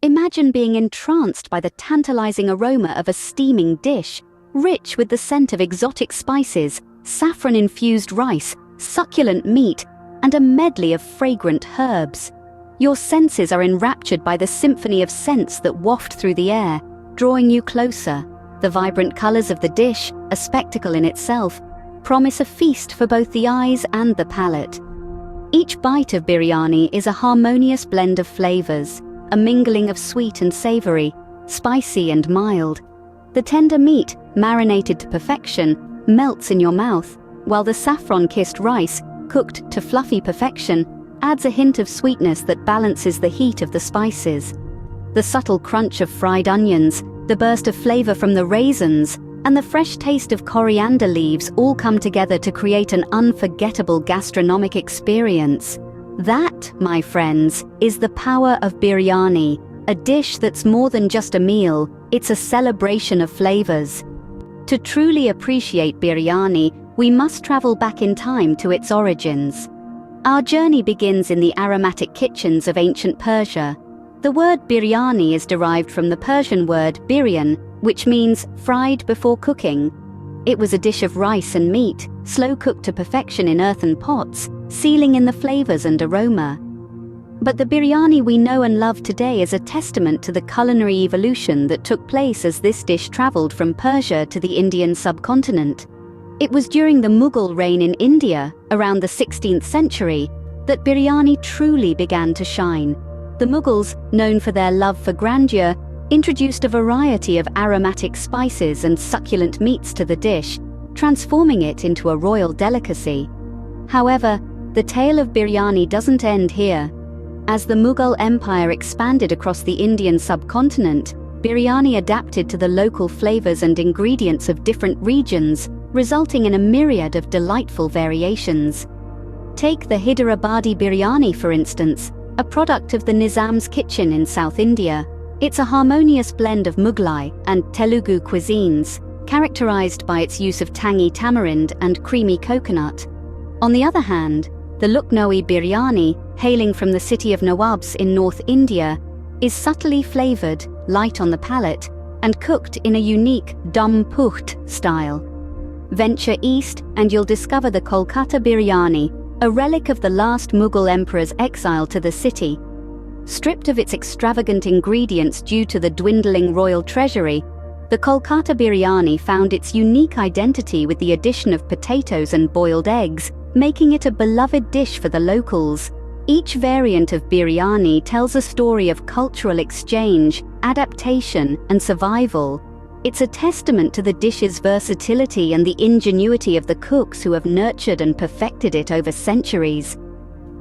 Imagine being entranced by the tantalizing aroma of a steaming dish, rich with the scent of exotic spices, saffron-infused rice, succulent meat, and a medley of fragrant herbs. Your senses are enraptured by the symphony of scents that waft through the air, drawing you closer. The vibrant colors of the dish, a spectacle in itself, promise a feast for both the eyes and the palate. Each bite of biryani is a harmonious blend of flavors, a mingling of sweet and savory, spicy and mild. The tender meat, marinated to perfection, melts in your mouth, while the saffron-kissed rice, cooked to fluffy perfection, adds a hint of sweetness that balances the heat of the spices. The subtle crunch of fried onions, the burst of flavor from the raisins, and the fresh taste of coriander leaves all come together to create an unforgettable gastronomic experience. That, my friends, is the power of biryani, a dish that's more than just a meal, it's a celebration of flavors. To truly appreciate biryani, we must travel back in time to its origins. Our journey begins in the aromatic kitchens of ancient Persia. The word biryani is derived from the Persian word biryan, which means fried before cooking. It was a dish of rice and meat, slow-cooked to perfection in earthen pots, sealing in the flavors and aroma. But the biryani we know and love today is a testament to the culinary evolution that took place as this dish traveled from Persia to the Indian subcontinent. It was during the Mughal reign in India, around the 16th century, that biryani truly began to shine. The Mughals, known for their love for grandeur, introduced a variety of aromatic spices and succulent meats to the dish, transforming it into a royal delicacy. However, the tale of biryani doesn't end here. As the Mughal Empire expanded across the Indian subcontinent, biryani adapted to the local flavors and ingredients of different regions, resulting in a myriad of delightful variations. Take the Hyderabadi biryani, for instance, a product of the Nizam's kitchen in South India. It's a harmonious blend of Mughlai and Telugu cuisines, characterized by its use of tangy tamarind and creamy coconut. On the other hand, the Lucknowi biryani, hailing from the city of Nawabs in North India, is subtly flavored, light on the palate, and cooked in a unique dum pukht style. Venture east and you'll discover the Kolkata biryani, a relic of the last Mughal emperor's exile to the city. Stripped of its extravagant ingredients due to the dwindling royal treasury, the Kolkata biryani found its unique identity with the addition of potatoes and boiled eggs, making it a beloved dish for the locals. Each variant of biryani tells a story of cultural exchange, adaptation, and survival. It's a testament to the dish's versatility and the ingenuity of the cooks who have nurtured and perfected it over centuries.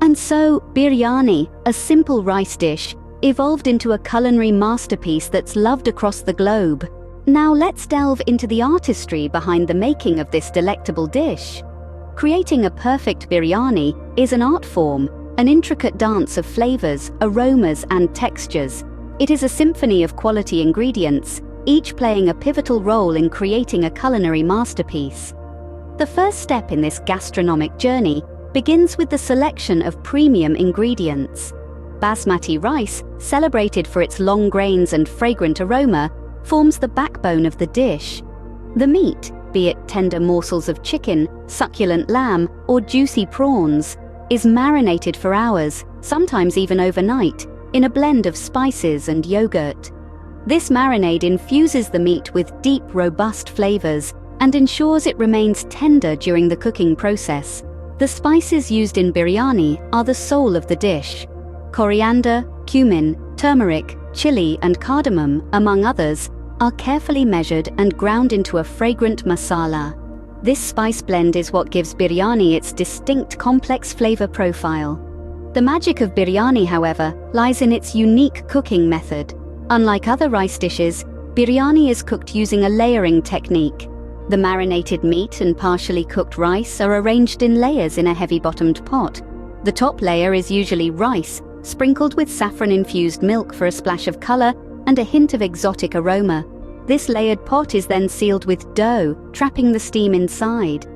And so, biryani, a simple rice dish, evolved into a culinary masterpiece that's loved across the globe. Now let's delve into the artistry behind the making of this delectable dish. Creating a perfect biryani is an art form, an intricate dance of flavors, aromas, and textures. It is a symphony of quality ingredients, each playing a pivotal role in creating a culinary masterpiece. The first step in this gastronomic journey begins with the selection of premium ingredients. Basmati rice, celebrated for its long grains and fragrant aroma, forms the backbone of the dish. The meat, be it tender morsels of chicken, succulent lamb, or juicy prawns, is marinated for hours, sometimes even overnight, in a blend of spices and yogurt. This marinade infuses the meat with deep, robust flavors and ensures it remains tender during the cooking process. The spices used in biryani are the soul of the dish. Coriander, cumin, turmeric, chili, and cardamom, among others, are carefully measured and ground into a fragrant masala. This spice blend is what gives biryani its distinct complex flavor profile. The magic of biryani, however, lies in its unique cooking method. Unlike other rice dishes, biryani is cooked using a layering technique. The marinated meat and partially cooked rice are arranged in layers in a heavy-bottomed pot. The top layer is usually rice, sprinkled with saffron-infused milk for a splash of color and a hint of exotic aroma. This layered pot is then sealed with dough, trapping the steam inside.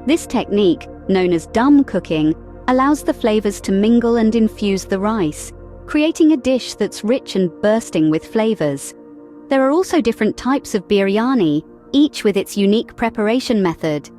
This technique, known as dum cooking, allows the flavors to mingle and infuse the rice. creating a dish that's rich and bursting with flavors. There are also different types of biryani, each with its unique preparation method.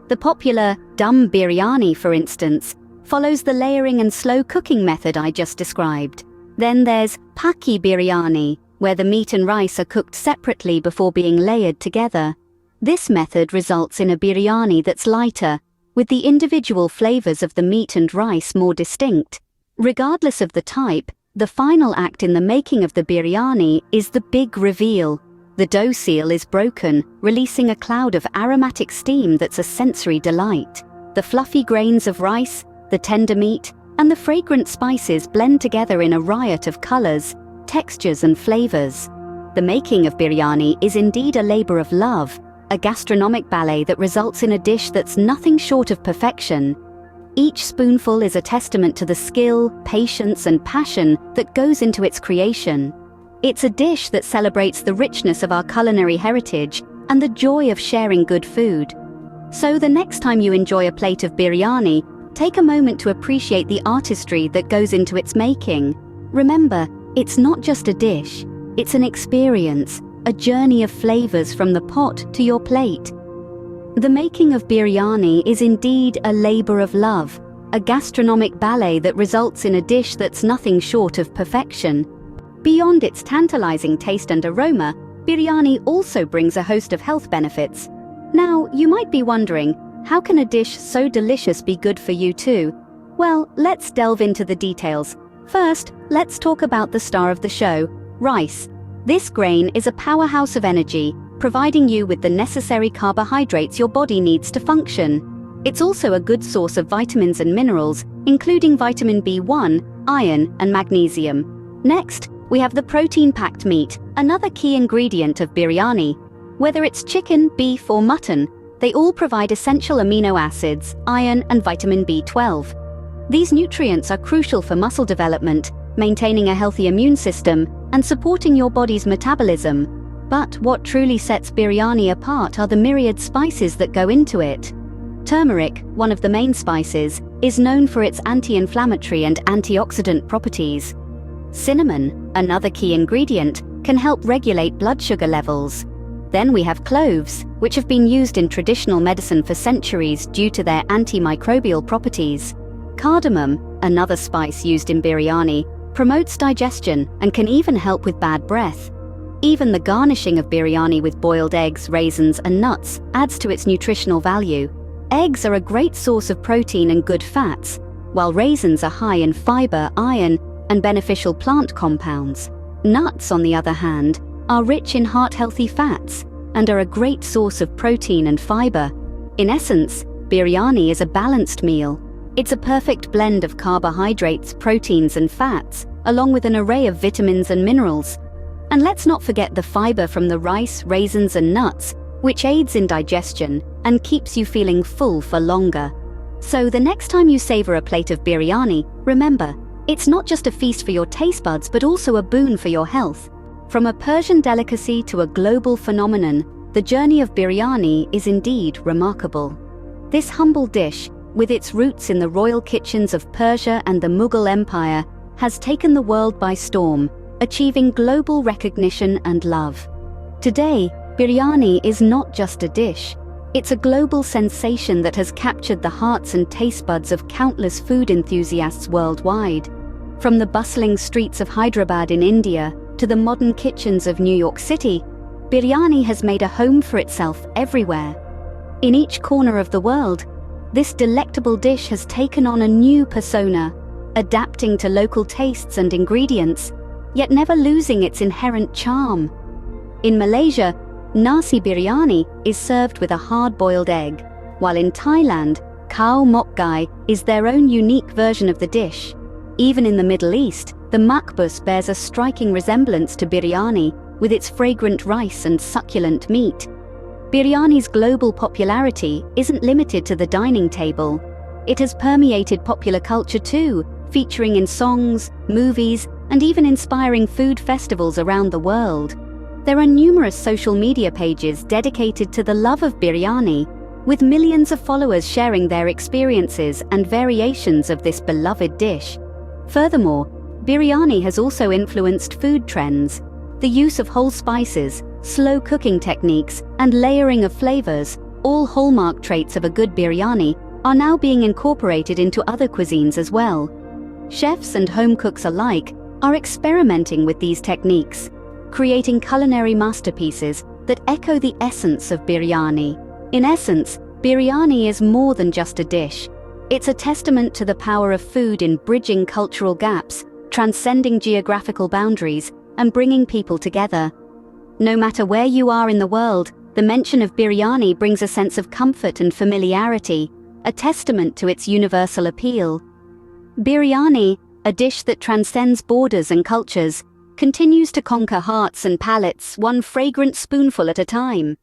The popular dum biryani, for instance, follows the layering and slow cooking method I just described. Then there's paki biryani, where the meat and rice are cooked separately before being layered together. This method results in a biryani that's lighter, with the individual flavors of the meat and rice more distinct. Regardless of the type, the final act in the making of the biryani is the big reveal. The dough seal is broken, releasing a cloud of aromatic steam that's a sensory delight. The fluffy grains of rice, the tender meat, and the fragrant spices blend together in a riot of colors, textures, and flavors. The making of biryani is indeed a labor of love, a gastronomic ballet that results in a dish that's nothing short of perfection. Each spoonful is a testament to the skill, patience, and passion that goes into its creation. It's a dish that celebrates the richness of our culinary heritage and the joy of sharing good food. So the next time you enjoy a plate of biryani, take a moment to appreciate the artistry that goes into its making. Remember, it's not just a dish, it's an experience, a journey of flavors from the pot to your plate. The making of biryani is indeed a labor of love, a gastronomic ballet that results in a dish that's nothing short of perfection. Beyond its tantalizing taste and aroma, biryani also brings a host of health benefits. Now, you might be wondering, how can a dish so delicious be good for you too? Well, let's delve into the details. First, let's talk about the star of the show, rice. This grain is a powerhouse of energy, providing you with the necessary carbohydrates your body needs to function. It's also a good source of vitamins and minerals, including vitamin B1, iron, and magnesium. Next, we have the protein-packed meat, another key ingredient of biryani. Whether it's chicken, beef, or mutton, they all provide essential amino acids, iron, and vitamin B12. These nutrients are crucial for muscle development, maintaining a healthy immune system, and supporting your body's metabolism. But what truly sets biryani apart are the myriad spices that go into it. Turmeric, one of the main spices, is known for its anti-inflammatory and antioxidant properties. Cinnamon, another key ingredient, can help regulate blood sugar levels. Then we have cloves, which have been used in traditional medicine for centuries due to their antimicrobial properties. Cardamom, another spice used in biryani, promotes digestion and can even help with bad breath. Even the garnishing of biryani with boiled eggs, raisins, and nuts adds to its nutritional value. Eggs are a great source of protein and good fats, while raisins are high in fiber, iron, and beneficial plant compounds. Nuts, on the other hand, are rich in heart-healthy fats and are a great source of protein and fiber. In essence, biryani is a balanced meal. It's a perfect blend of carbohydrates, proteins, and fats, along with an array of vitamins and minerals. And let's not forget the fiber from the rice, raisins, and nuts, which aids in digestion and keeps you feeling full for longer. So the next time you savor a plate of biryani, remember, it's not just a feast for your taste buds but also a boon for your health. From a Persian delicacy to a global phenomenon, the journey of biryani is indeed remarkable. This humble dish, with its roots in the royal kitchens of Persia and the Mughal Empire, has taken the world by storm, achieving global recognition and love. Today, biryani is not just a dish. It's a global sensation that has captured the hearts and taste buds of countless food enthusiasts worldwide. From the bustling streets of Hyderabad in India to the modern kitchens of New York City, biryani has made a home for itself everywhere. In each corner of the world, this delectable dish has taken on a new persona, adapting to local tastes and ingredients, yet never losing its inherent charm. In Malaysia, nasi biryani is served with a hard-boiled egg, while in Thailand, khao mok gai is their own unique version of the dish. Even in the Middle East, the makbus bears a striking resemblance to biryani, with its fragrant rice and succulent meat. Biryani's global popularity isn't limited to the dining table. It has permeated popular culture too, featuring in songs, movies, and even inspiring food festivals around the world. There are numerous social media pages dedicated to the love of biryani, with millions of followers sharing their experiences and variations of this beloved dish. Furthermore, Biryani has also influenced food trends. The use of whole spices, slow cooking techniques, and layering of flavors, all hallmark traits of a good biryani, are now being incorporated into other cuisines as well. Chefs and home cooks alike are experimenting with these techniques, creating culinary masterpieces that echo the essence of biryani. In essence, biryani is more than just a dish. It's a testament to the power of food in bridging cultural gaps, transcending geographical boundaries, and bringing people together. No matter where you are in the world, the mention of biryani brings a sense of comfort and familiarity, a testament to its universal appeal. Biryani, a dish that transcends borders and cultures, continues to conquer hearts and palates one fragrant spoonful at a time.